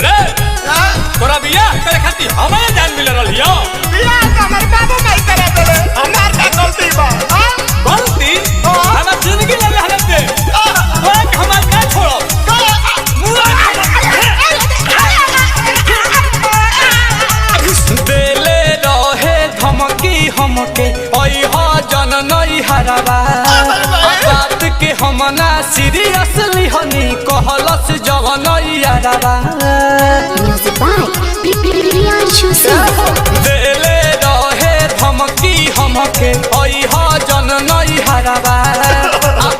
रे तोरा बिया करे खाती हमारे जान मिल रहल हियो। बिया हमर बाबू माई करे देले हमार का गलती बा। गलती हमार जिंदगी ले हालत दे तोरा हमार का छोड़ो देले रहे धमकी हमके ओई हो जन नई हरावा बात के हम ना सीरियसली हनी कहलस जवन यारावा देले रहे धमकी हमके ओई हो जन नई हरावा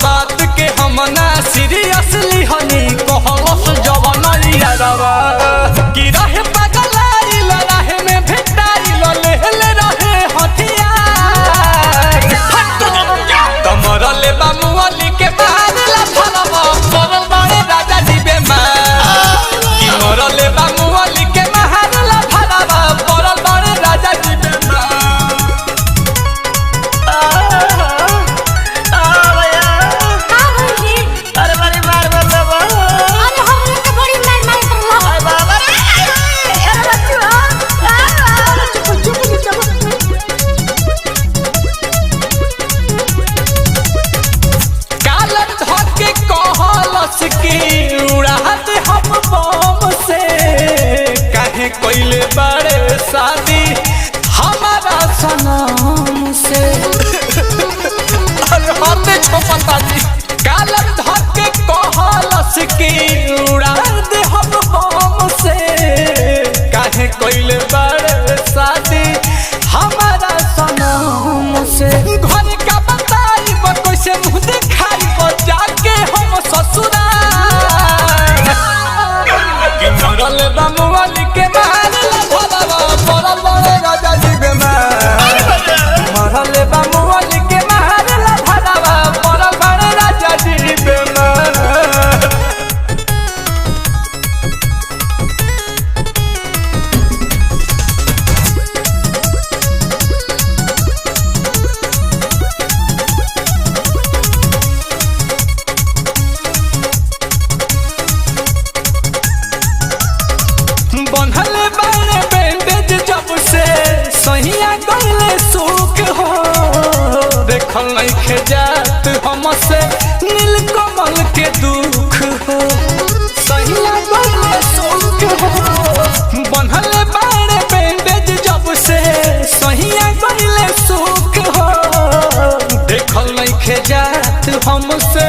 बात के हम ना सीरियसली हनी कहलस जवन यारावा की रहे पगलाइल रहे में भेटाइल लेले रहे हथियार कमर ले बामुअली के मारला फलवा परल बाड़े राजा जी बेमार की मरले बामुअली के मारला फलवा परल बाड़े राजा जी बेमार। भैया अरे बड़ी मार बाबा अरे हमरे के बड़ी मार करला हाय बाबा अरे बच्चू चुप कालर धके कहलस की उड़ात हम बम से काहे कोइले बड़े शादी हमारा सनम से अरे हाथे छोपता जी कालर धके कहलस की उड़ात हम बम से काहे कोइले बड़े शादी हमारा सनम से घर का बताई कैसे मुँह दिखाई जाके हम ससुराल कि मरल बामुअली के मारला भलवा परल बाड़े राजा जी बेमार मरल बामुअली के मारला भलवा परल बाड़े राजा जी बेमार। बनल बाड़े बैंडेज जब से सहिया गइले सुख हो देखल नइखे जात हमसे नीलकमल के दुख हो सहिया गइले सुख हो बनल बाड़े बैंडेज जब से सहिया गइले सुख हो देखल नइखे जात हमसे